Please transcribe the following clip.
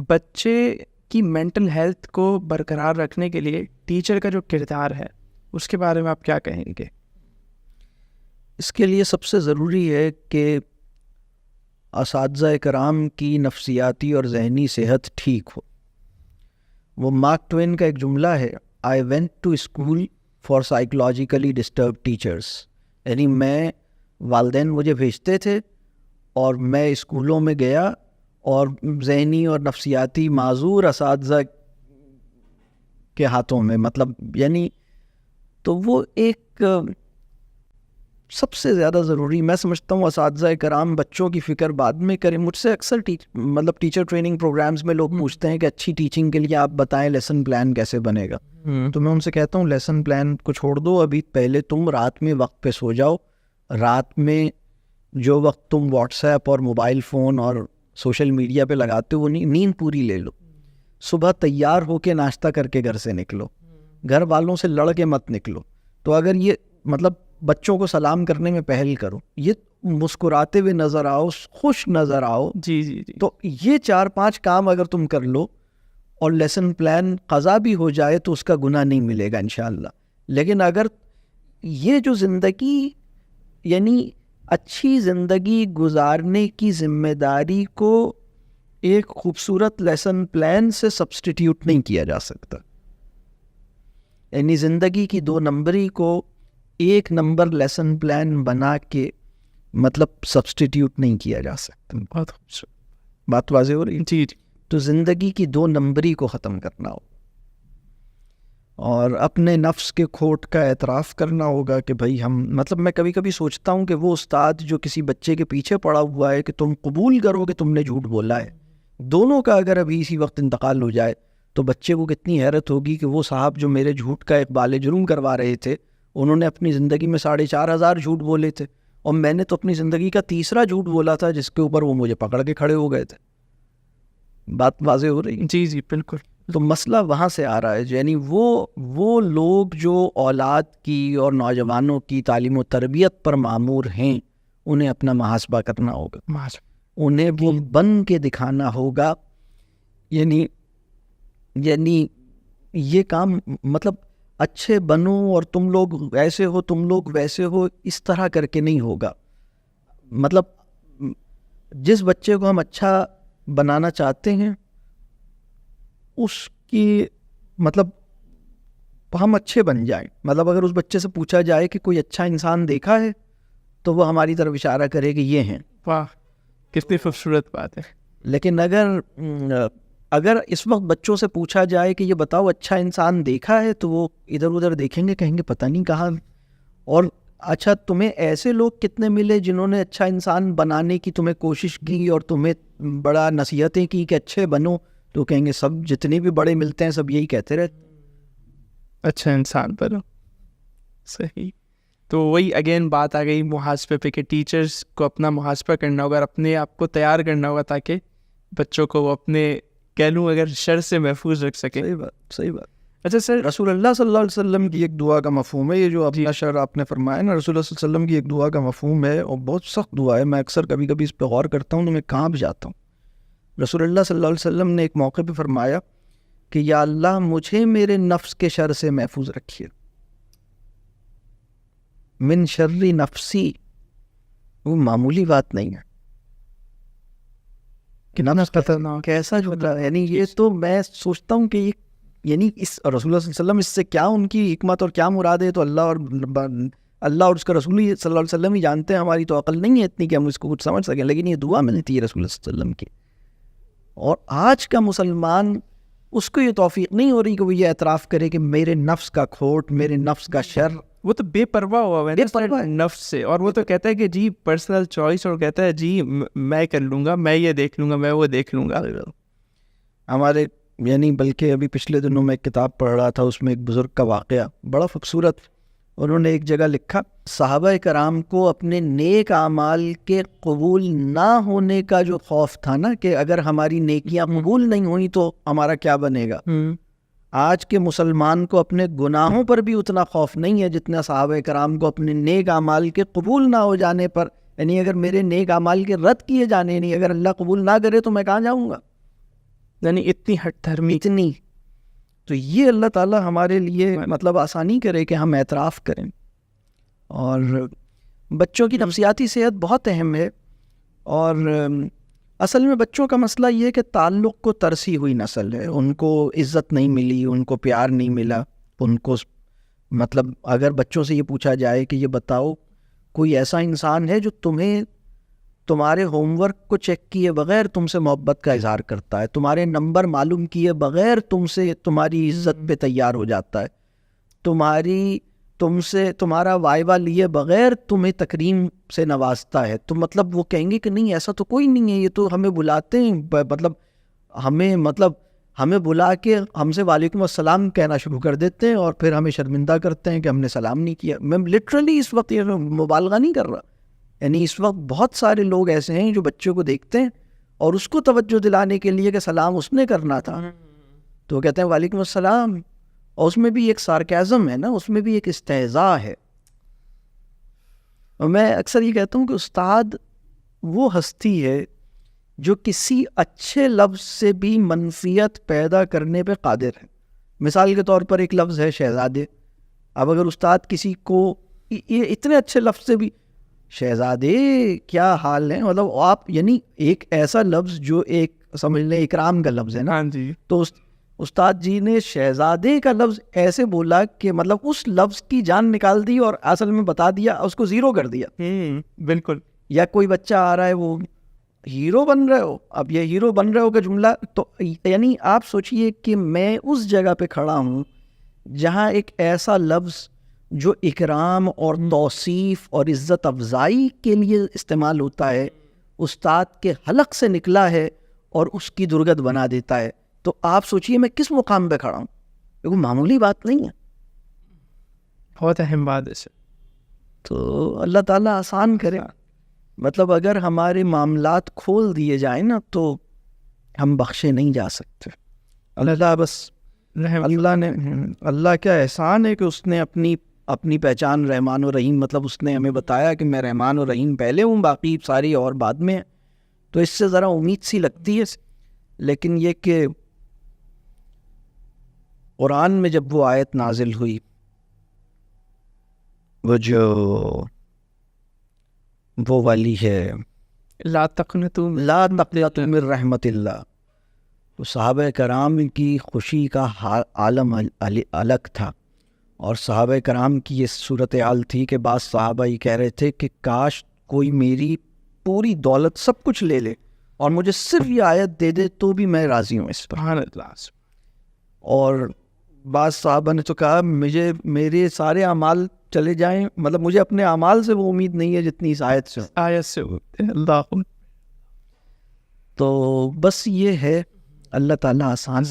بچے کی mental health کو برقرار رکھنے کے لیے ٹیچر کا جو کردار ہے اس کے بارے میں آپ کیا کہیں گے؟ اس کے لیے سب سے ضروری ہے کہ اساتذہ کرام کی نفسیاتی اور ذہنی صحت ٹھیک ہو. وہ مارک ٹوین کا ایک جملہ ہے, I went to school for psychologically disturb teachers. یعنی والدین مجھے بھیجتے تھے اور میں اسکولوں میں گیا اور ذہنی اور نفسیاتی معذور اساتذہ کے ہاتھوں میں, مطلب یعنی تو وہ ایک سب سے زیادہ ضروری میں سمجھتا ہوں. اساتذہ کرام بچوں کی فکر بعد میں کریں. مجھ سے اکثر ٹیچر ٹریننگ پروگرامز میں لوگ پوچھتے ہیں کہ اچھی ٹیچنگ کے لیے آپ بتائیں لیسن پلان کیسے بنے گا. تو میں ان سے کہتا ہوں لیسن پلان کو چھوڑ دو, ابھی پہلے تم رات میں وقت پہ سو جاؤ. رات میں جو وقت تم واٹس ایپ اور موبائل فون اور سوشل میڈیا پہ لگاتے ہو وہ نیند پوری لے لو. صبح تیار ہو کے ناشتہ کر کے گھر سے نکلو, گھر والوں سے لڑ کے مت نکلو. تو اگر یہ مطلب بچوں کو سلام کرنے میں پہل کرو, یہ مسکراتے ہوئے نظر آؤ, خوش نظر آؤ, جی جی جی, تو یہ 4-5 کام اگر تم کر لو اور لیسن پلان قضا بھی ہو جائے تو اس کا گناہ نہیں ملے گا انشاءاللہ. لیکن اگر یہ جو زندگی یعنی اچھی زندگی گزارنے کی ذمہ داری کو ایک خوبصورت لیسن پلان سے سبسٹیٹیوٹ نہیں کیا جا سکتا. یعنی زندگی کی 2 نمبری کو 1 نمبر لیسن پلان بنا کے مطلب سبسٹیٹیوٹ نہیں کیا جا سکتا. بہت خوبصورت بات واضح ہو رہی ہے؟ جی جی. تو زندگی کی 2 نمبری کو ختم کرنا ہو اور اپنے نفس کے کھوٹ کا اعتراف کرنا ہوگا کہ بھائی ہم مطلب میں کبھی کبھی سوچتا ہوں کہ وہ استاد جو کسی بچے کے پیچھے پڑا ہوا ہے کہ تم قبول کرو کہ تم نے جھوٹ بولا ہے, دونوں کا اگر ابھی اسی وقت انتقال ہو جائے تو بچے کو کتنی حیرت ہوگی کہ وہ صاحب جو میرے جھوٹ کا اقبال جرم کروا رہے تھے انہوں نے اپنی زندگی میں 4,500 جھوٹ بولے تھے اور میں نے تو اپنی زندگی کا 3را جھوٹ بولا تھا جس کے اوپر وہ مجھے پکڑ کے کھڑے ہو گئے تھے. بات واضح ہو رہی ہے؟ جی جی بالکل. تو مسئلہ وہاں سے آ رہا ہے. یعنی وہ لوگ جو اولاد کی اور نوجوانوں کی تعلیم و تربیت پر مامور ہیں انہیں اپنا محاسبہ کرنا ہوگا, انہیں وہ بن کے دکھانا ہوگا. یعنی یہ کام مطلب اچھے بنو اور تم لوگ ایسے ہو تم لوگ ویسے ہو اس طرح کر کے نہیں ہوگا. مطلب جس بچے کو ہم اچھا بنانا چاہتے ہیں اس کی مطلب ہم اچھے بن جائیں. مطلب اگر اس بچے سے پوچھا جائے کہ کوئی اچھا انسان دیکھا ہے تو وہ ہماری طرف اشارہ کرے کہ یہ ہیں. واہ کتنی خوبصورت بات ہے. لیکن اگر اس وقت بچوں سے پوچھا جائے کہ یہ بتاؤ اچھا انسان دیکھا ہے تو وہ ادھر ادھر دیکھیں گے, کہیں گے پتہ نہیں کہاں. اور اچھا تمہیں ایسے لوگ کتنے ملے جنہوں نے اچھا انسان بنانے کی تمہیں کوشش کی اور تمہیں بڑا نصیحتیں کی کہ اچھے بنو, تو کہیں گے سب جتنے بھی بڑے ملتے ہیں سب یہی کہتے رہتے اچھا انسان بنو. صحیح. تو وہی اگین بات آ گئی محاسبے پہ کہ ٹیچرز کو اپنا محاسبہ کرنا ہوگا اور اپنے آپ کو تیار کرنا ہوگا تاکہ بچوں کو وہ اپنے کہہ لوں اگر شر سے محفوظ رکھ سکیں. صحیح بات. اچھا سر, رسول اللہ صلی اللہ علیہ وسلم کی ایک دعا کا مفہوم ہے یہ جو اپنا شر آپ نے فرمایا نا, رسول اللہ صلی اللہ علیہ وسلم کی ایک دعا کا مفہوم ہے اور بہت سخت دعا ہے. میں اکثر کبھی کبھی اس پہ غور کرتا ہوں تو میں کانپ جاتا ہوں. رسول اللہ صلی اللہ علیہ وسلم نے ایک موقع پہ فرمایا کہ یا اللہ مجھے میرے نفس کے شر سے محفوظ رکھیے. من شر نفسی, وہ معمولی بات نہیں ہے کہ نفس کیسا جملہ. یعنی یہ تو میں سوچتا ہوں کہ یعنی اس رسول اللہ صلی اللہ علیہ وسلم اس سے کیا ان کی حکمت اور کیا مراد ہے تو اللہ اور اس کا رسول صلی اللہ علیہ وسلم ہی جانتے ہیں. ہماری تو عقل نہیں ہے اتنی کہ ہم اس کو کچھ سمجھ سکیں, لیکن یہ دعا میں تھی رسول اللہ صلی اللہ علیہ وسلم کی. اور آج کا مسلمان اس کو یہ توفیق نہیں ہو رہی کہ وہ یہ اعتراف کرے کہ میرے نفس کا کھوٹ, میرے نفس کا شر. وہ تو بے پرواہ ہوا ہے نفس سے, اور وہ تو کہتا ہے کہ جی پرسنل چوائس, اور کہتا ہے جی میں کر لوں گا, میں یہ دیکھ لوں گا, میں وہ دیکھ لوں گا. ہمارے یعنی بلکہ ابھی پچھلے دنوں میں ایک کتاب پڑھ رہا تھا, اس میں ایک بزرگ کا واقعہ بڑا خوبصورت. انہوں نے ایک جگہ لکھا صحابہ کرام کو اپنے نیک اعمال کے قبول نہ ہونے کا جو خوف تھا نا کہ اگر ہماری نیکیاں قبول نہیں ہوئی تو ہمارا کیا بنے گا. آج کے مسلمان کو اپنے گناہوں پر بھی اتنا خوف نہیں ہے جتنا صحابہ کرام کو اپنے نیک اعمال کے قبول نہ ہو جانے پر. یعنی اگر میرے نیک اعمال کے رد کیے جانے نہیں, اگر اللہ قبول نہ کرے تو میں کہاں جاؤں گا. یعنی اتنی ہٹ دھرمی. اتنی. تو یہ اللہ تعالیٰ ہمارے لیے مطلب آسانی کرے کہ ہم اعتراف کریں. اور بچوں کی نفسیاتی صحت بہت اہم ہے. اور اصل میں بچوں کا مسئلہ یہ ہے کہ تعلق کو ترسی ہوئی نسل ہے. ان کو عزت نہیں ملی, ان کو پیار نہیں ملا. ان کو مطلب اگر بچوں سے یہ پوچھا جائے کہ یہ بتاؤ کوئی ایسا انسان ہے جو تمہیں تمہارے ہوم ورک کو چیک کیے بغیر تم سے محبت کا اظہار کرتا ہے, تمہارے نمبر معلوم کیے بغیر تمہاری عزت پہ تیار ہو جاتا ہے, تمہارا وائبہ لیے بغیر تمہیں تکریم سے نوازتا ہے, تو مطلب وہ کہیں گے کہ نہیں ایسا تو کوئی نہیں ہے, یہ تو ہمیں بلاتے ہیں, ہمیں بلا کے ہم سے وعلیکم السلام کہنا شروع کر دیتے ہیں اور پھر ہمیں شرمندہ کرتے ہیں کہ ہم نے سلام نہیں کیا. میں لٹرلی اس وقت یہ مبالغہ نہیں کر رہا, یعنی اس وقت بہت سارے لوگ ایسے ہیں جو بچوں کو دیکھتے ہیں اور اس کو توجہ دلانے کے لیے کہ سلام اس نے کرنا تھا تو وہ کہتے ہیں وعلیکم السلام, اور اس میں بھی ایک سارکیزم ہے نا, اس میں بھی ایک استہزاء ہے. اور میں اکثر یہ کہتا ہوں کہ استاد وہ ہستی ہے جو کسی اچھے لفظ سے بھی منفیت پیدا کرنے پہ قادر ہے. مثال کے طور پر ایک لفظ ہے شہزادے. اب اگر استاد کسی کو یہ اتنے اچھے لفظ سے بھی شہزادے کیا حال ہے, مطلب آپ یعنی ایک ایسا لفظ جو ایک سمجھ لیں اکرام کا لفظ ہے نا, تو استاد جی نے شہزادے کا لفظ ایسے بولا کہ مطلب اس لفظ کی جان نکال دی اور اصل میں بتا دیا, اس کو زیرو کر دیا. بالکل. یا کوئی بچہ آ رہا ہے وہ ہیرو بن رہے ہو, اب یہ ہیرو بن رہے ہو کا جملہ, تو یعنی آپ سوچئے کہ میں اس جگہ پہ کھڑا ہوں جہاں ایک ایسا لفظ جو اکرام اور توصیف اور عزت افزائی کے لیے استعمال ہوتا ہے استاد کے حلق سے نکلا ہے اور اس کی درگت بنا دیتا ہے. تو آپ سوچئے میں کس مقام پہ کھڑا ہوں, یہ کوئی معمولی بات نہیں ہے, بہت اہم بات ہے. تو اللہ تعالیٰ آسان کرے. مطلب اگر ہمارے معاملات کھول دیے جائیں نا تو ہم بخشے نہیں جا سکتے. اللہ بس اللہ کیا احسان ہے کہ اس نے اپنی پہچان رحمان و رحیم, مطلب اس نے ہمیں بتایا کہ میں رحمان و رحیم پہلے ہوں, باقی ساری اور بعد میں. تو اس سے ذرا امید سی لگتی ہے. لیکن یہ کہ قرآن میں جب وہ آیت نازل ہوئی, وہ والی ہے لا تقنطوا من رحمت اللہ, تو صحابہ کرام کی خوشی کا عالم الگ تھا. اور صحابہ کرام کی یہ صورتحال تھی کہ بعض صحابہ یہ کہہ رہے تھے کہ کاش کوئی میری پوری دولت سب کچھ لے لے اور مجھے صرف یہ آیت دے دے تو بھی میں راضی ہوں اس پر. سبحان اللہ. اور بعض صحابہ نے تو کہا مجھے میرے سارے اعمال چلے جائیں, مطلب مجھے اپنے اعمال سے وہ امید نہیں ہے جتنی اس آیت سے. اللہ. تو بس یہ ہے, اللہ تعالیٰ آسان